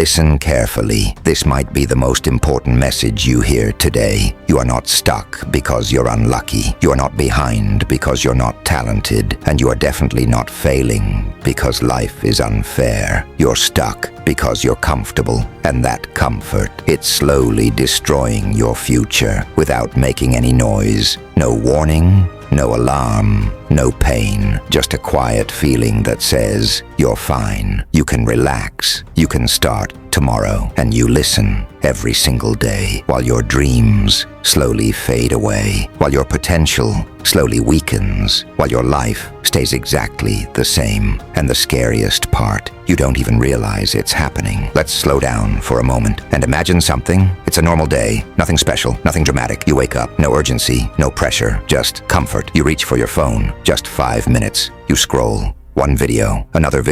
Listen carefully. This might be the most important message you hear today. You are not stuck because you're unlucky. You are not behind because you're not talented. And you are definitely not failing because life is unfair. You're stuck because you're comfortable. And that comfort, it's slowly destroying your future without making any noise. No warning, no alarm, no pain, just a quiet feeling that says, you're fine, you can relax, you can start tomorrow, and you listen every single day while your dreams slowly fade away, while your potential slowly weakens, while your life stays exactly the same. And the scariest part, you don't even realize it's happening. Let's slow down for a moment and imagine something. It's a normal day, nothing special, nothing dramatic. You wake up, no urgency, no pressure, just comfort. You reach for your phone, just 5 minutes. You scroll, one video, another,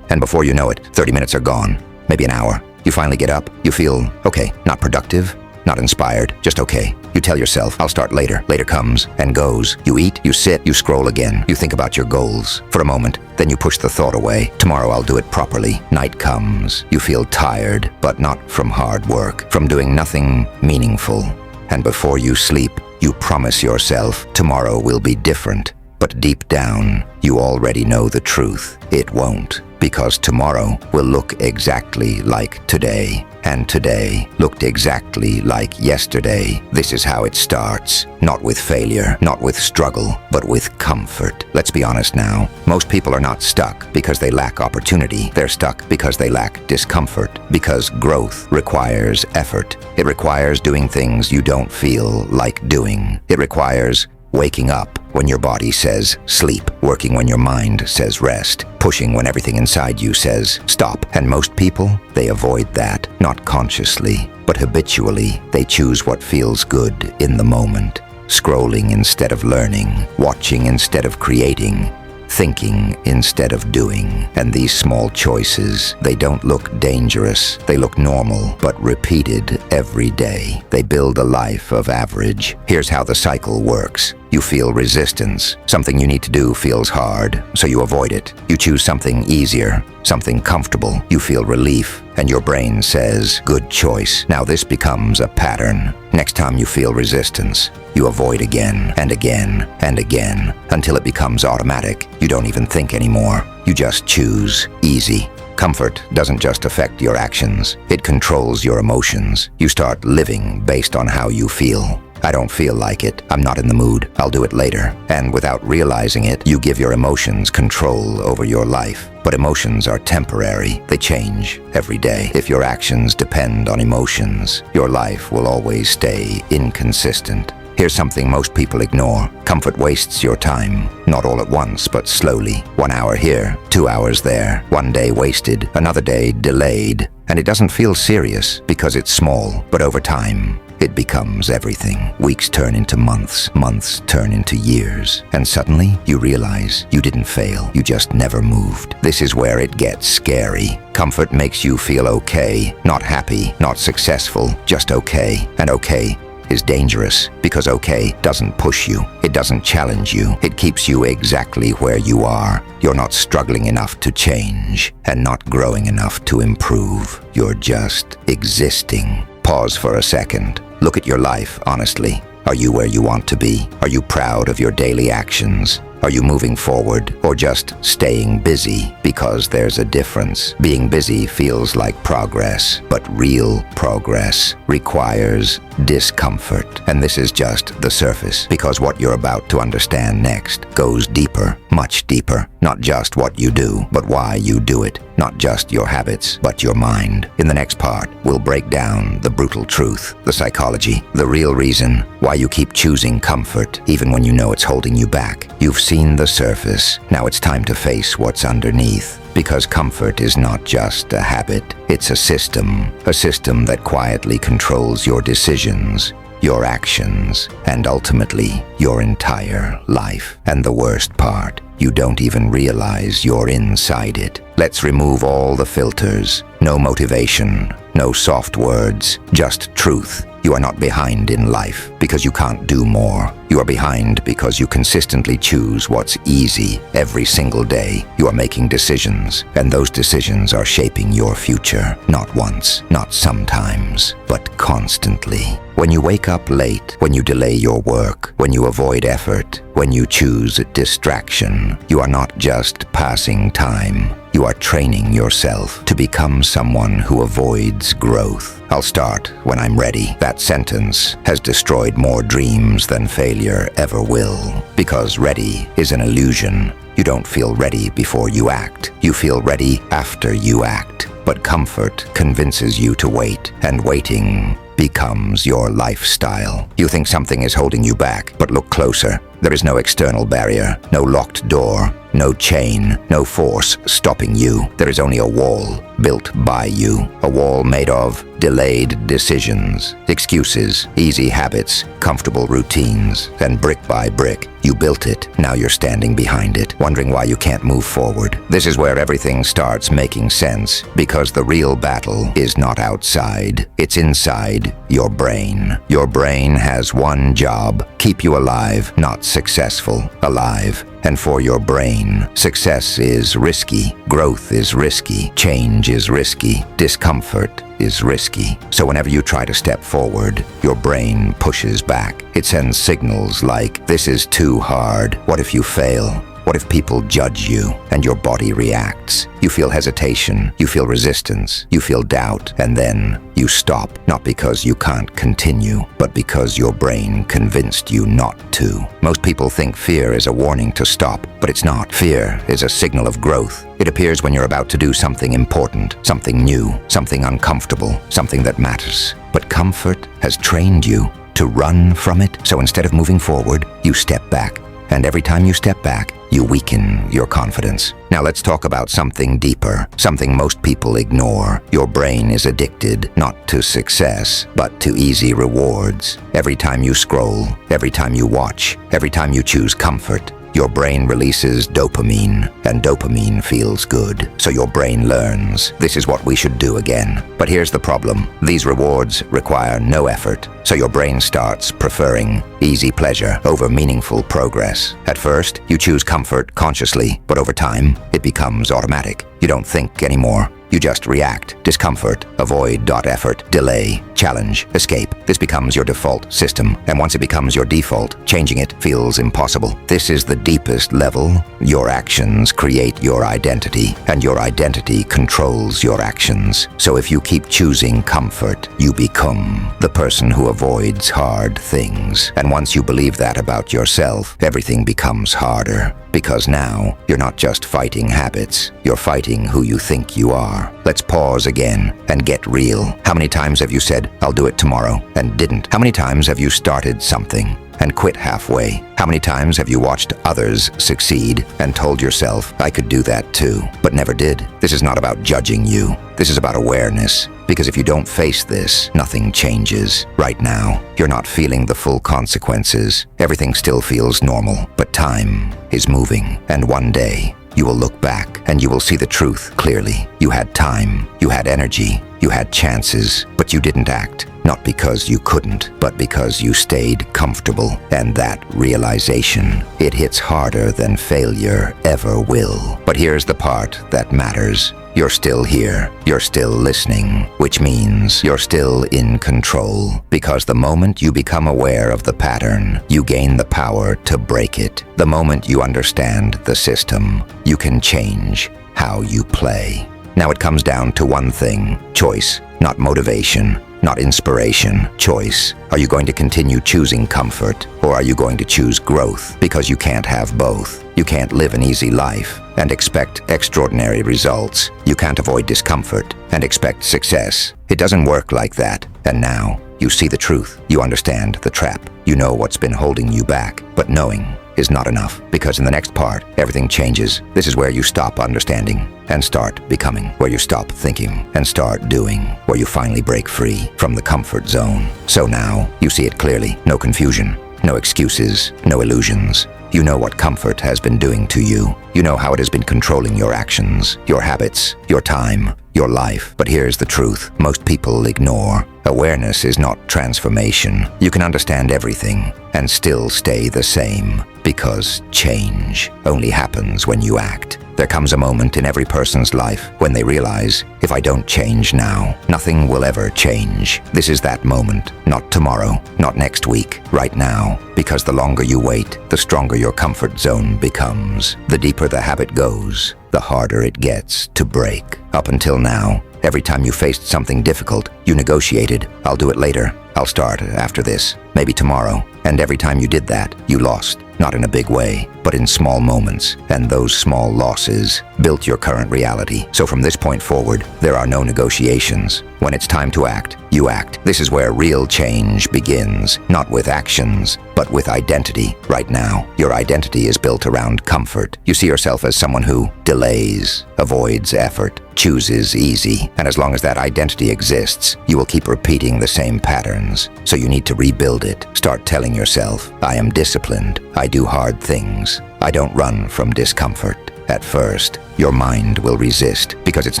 and before you know it, 30 minutes are gone, maybe an hour. You finally get up, you feel okay, not productive, not inspired, just okay. You tell yourself, I'll start later. Later comes and goes. You eat, you sit, you scroll again. You think about your goals for a moment, then you push the thought away. Tomorrow I'll do it properly. Night comes. You feel tired, but not from hard work, from doing nothing meaningful. And before you sleep, you promise yourself tomorrow will be different. But deep down, you already know the truth. It won't, because tomorrow will look exactly like today. And today looked exactly like yesterday. This is how it starts. Not with failure, not with struggle, but with comfort. Let's be honest now. Most people are not stuck because they lack opportunity. They're stuck because they lack discomfort. Because growth requires effort. It requires doing things you don't feel like doing. It requires waking up when your body says sleep, working when your mind says rest, pushing when everything inside you says stop. And most people, they avoid that, not consciously, but habitually. They choose what feels good in the moment, scrolling instead of learning, watching instead of creating, thinking instead of doing. And these small choices, they don't look dangerous. They look normal, but repeated every day. They build a life of average. Here's how the cycle works. You feel resistance. Something you need to do feels hard, so you avoid it. You choose something easier, something comfortable. You feel relief, and your brain says, good choice. Now this becomes a pattern. Next time you feel resistance, you avoid again and again and again until it becomes automatic. You don't even think anymore. You just choose easy. Comfort doesn't just affect your actions. It controls your emotions. You start living based on how you feel. I don't feel like it. I'm not in the mood. I'll do it later. And without realizing it, you give your emotions control over your life. But emotions are temporary. They change every day. If your actions depend on emotions, your life will always stay inconsistent. Here's something most people ignore. Comfort wastes your time. Not all at once, but slowly. 1 hour here, 2 hours there. One day wasted, another day delayed. And it doesn't feel serious because it's small, but over time, it becomes everything. Weeks turn into months, months turn into years. And suddenly, you realize you didn't fail, you just never moved. This is where it gets scary. Comfort makes you feel okay, not happy, not successful, just okay. And okay is dangerous because okay doesn't push you. It doesn't challenge you. It keeps you exactly where you are. You're not struggling enough to change and not growing enough to improve. You're just existing. Pause for a second. Look at your life honestly. Are you where you want to be? Are you proud of your daily actions? Are you moving forward or just staying busy? Because there's a difference. Being busy feels like progress, but real progress requires discomfort. And this is just the surface, because what you're about to understand next goes deeper, much deeper. Not just what you do, but why you do it. Not just your habits, but your mind. In the next part, we'll break down the brutal truth, the psychology, the real reason why you keep choosing comfort, even when you know it's holding you back. You've seen the surface. Now it's time to face what's underneath. Because comfort is not just a habit, it's a system that quietly controls your decisions, your actions, and ultimately your entire life. And the worst part, you don't even realize you're inside it. Let's remove all the filters. No motivation, no soft words, just truth. You are not behind in life because you can't do more. You are behind because you consistently choose what's easy every single day. You are making decisions, and those decisions are shaping your future. Not once, not sometimes, but constantly. When you wake up late, when you delay your work, when you avoid effort, when you choose distraction, you are not just passing time. You are training yourself to become someone who avoids growth. I'll start when I'm ready. That sentence has destroyed more dreams than failure ever will. Because ready is an illusion. You don't feel ready before you act. You feel ready after you act. But comfort convinces you to wait, and waiting becomes your lifestyle. You think something is holding you back, but look closer. There is no external barrier, no locked door, no chain, no force stopping you. There is only a wall built by you, a wall made of delayed decisions, excuses, easy habits, comfortable routines, and brick by brick, you built it. Now you're standing behind it, wondering why you can't move forward. This is where everything starts making sense, because the real battle is not outside, it's inside your brain. Your brain has one job: keep you alive, not successful, alive. And for your brain, success is risky, growth is risky, change is risky, discomfort is risky. So whenever you try to step forward, your brain pushes back. It sends signals like, this is too hard, what if you fail? What if people judge you? And your body reacts. You feel hesitation, you feel resistance, you feel doubt, and then you stop, not because you can't continue, but because your brain convinced you not to. Most people think fear is a warning to stop, but it's not. Fear is a signal of growth. It appears when you're about to do something important, something new, something uncomfortable, something that matters. But comfort has trained you to run from it, so instead of moving forward, you step back. And every time you step back, you weaken your confidence. Now let's talk about something deeper, something most people ignore. Your brain is addicted, not to success, but to easy rewards. Every time you scroll, every time you watch, every time you choose comfort, your brain releases dopamine, and dopamine feels good. So your brain learns, this is what we should do again. But here's the problem. These rewards require no effort. So your brain starts preferring easy pleasure over meaningful progress. At first, you choose comfort consciously, but over time, it becomes automatic. You don't think anymore. You just react. Discomfort, avoid, effort, delay, challenge, escape. This becomes your default system. And once it becomes your default, changing it feels impossible. This is the deepest level. Your actions create your identity, and your identity controls your actions. So if you keep choosing comfort, you become the person who avoids hard things. And once you believe that about yourself, everything becomes harder. Because now, you're not just fighting habits, you're fighting who you think you are. Let's pause again and get real. How many times have you said, I'll do it tomorrow, and didn't? How many times have you started something and quit halfway? How many times have you watched others succeed and told yourself, I could do that too, but never did? This is not about judging you. This is about awareness. Because if you don't face this, nothing changes. Right now, you're not feeling the full consequences. Everything still feels normal, but time is moving. And one day, you will look back and you will see the truth clearly. You had time, you had energy, you had chances, but you didn't act. Not because you couldn't, but because you stayed comfortable. And that realization, it hits harder than failure ever will. But here's the part that matters. You're still here, you're still listening, which means you're still in control. Because the moment you become aware of the pattern, you gain the power to break it. The moment you understand the system, you can change how you play. Now it comes down to one thing: choice, not motivation, not inspiration, choice. Are you going to continue choosing comfort, or are you going to choose growth? Because you can't have both. You can't live an easy life and expect extraordinary results. You can't avoid discomfort and expect success. It doesn't work like that. And now, you see the truth. You understand the trap. You know what's been holding you back. But knowing is not enough, because in the next part, everything changes. This is where you stop understanding and start becoming, where you stop thinking and start doing, where you finally break free from the comfort zone. So now, you see it clearly. No confusion, no excuses, no illusions. You know what comfort has been doing to you. You know how it has been controlling your actions, your habits, your time, your life. But here's the truth most people ignore. Awareness is not transformation. You can understand everything and still stay the same, because change only happens when you act. There comes a moment in every person's life when they realize, if I don't change now, nothing will ever change. This is that moment, not tomorrow, not next week, right now. Because the longer you wait, the stronger your comfort zone becomes. The deeper the habit goes, the harder it gets to break. Up until now, every time you faced something difficult, you negotiated. I'll do it later. I'll start after this, maybe tomorrow. And every time you did that, you lost. Not in a big way, but in small moments. And those small losses built your current reality. So from this point forward, there are no negotiations. When it's time to act, you act. This is where real change begins, not with actions, but with identity. Right now, your identity is built around comfort. You see yourself as someone who delays, avoids effort, chooses easy. And as long as that identity exists, you will keep repeating the same patterns. So you need to rebuild it. Start telling yourself, I am disciplined. I do hard things. I don't run from discomfort. At first, your mind will resist because it's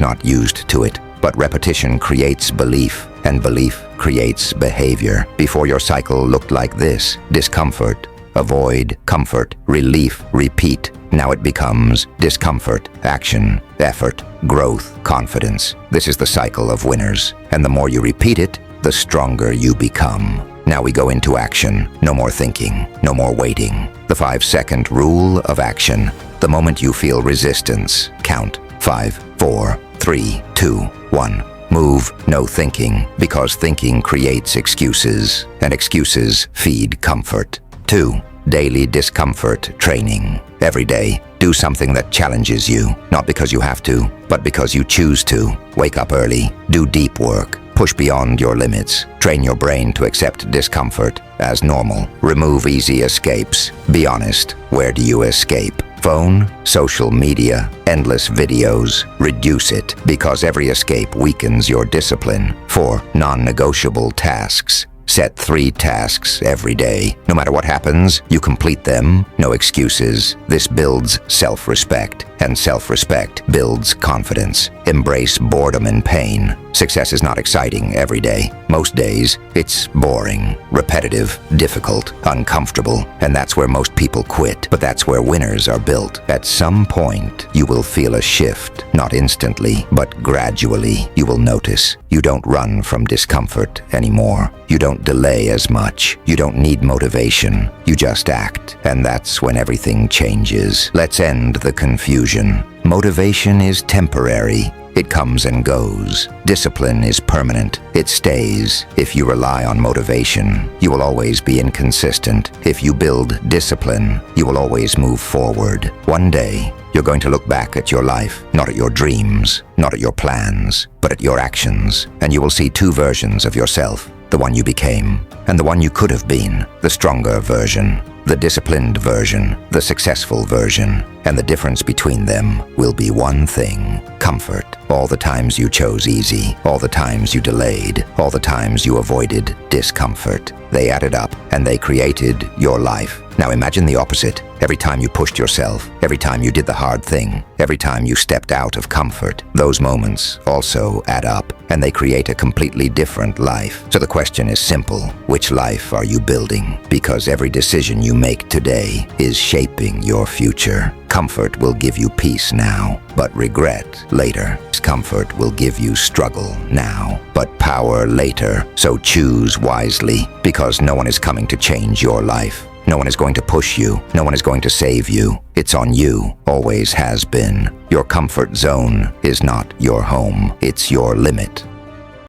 not used to it. But repetition creates belief, and belief creates behavior. Before, your cycle looked like this: discomfort, avoid, comfort, relief, repeat. Now it becomes discomfort, action, effort, growth, confidence. This is the cycle of winners. And the more you repeat it, the stronger you become. Now we go into action. No more thinking, no more waiting. The 5-second rule of action. The moment you feel resistance, count 5, 4, 3, 2, 1. Move, no thinking, because thinking creates excuses, and excuses feed comfort. 2. Daily discomfort training. Every day, do something that challenges you, not because you have to, but because you choose to. Wake up early, do deep work, push beyond your limits, train your brain to accept discomfort as normal. Remove easy escapes. Be honest, where do you escape? Phone, social media, endless videos. Reduce it, because every escape weakens your discipline. 4. Non-negotiable tasks. Set 3 tasks every day. No matter what happens, you complete them. No excuses. This builds self-respect, and self-respect builds confidence. Embrace boredom and pain. Success is not exciting every day. Most days, it's boring, repetitive, difficult, uncomfortable, and that's where most people quit. But that's where winners are built. At some point, you will feel a shift. Not instantly, but gradually. You will notice you don't run from discomfort anymore. You don't delay as much. You don't need motivation. You just act. And that's when everything changes. Let's end the confusion. Motivation is temporary. It comes and goes. Discipline is permanent. It stays. If you rely on motivation, you will always be inconsistent. If you build discipline, you will always move forward. One day, you're going to look back at your life, not at your dreams, not at your plans, but at your actions. And you will see 2 versions of yourself. The one you became, and the one you could have been. The stronger version, the disciplined version, the successful version. And the difference between them will be one thing: comfort. All the times you chose easy, all the times you delayed, all the times you avoided discomfort. They added up, and they created your life. Now imagine the opposite. Every time you pushed yourself, every time you did the hard thing, every time you stepped out of comfort, those moments also add up, and they create a completely different life. So the question is simple: which life are you building? Because every decision you make today is shaping your future. Comfort will give you peace now, but regret later. Comfort will give you struggle now, but power later. So choose wisely, because no one is coming to change your life. No one is going to push you. No one is going to save you. It's on you. Always has been. Your comfort zone is not your home. It's your limit.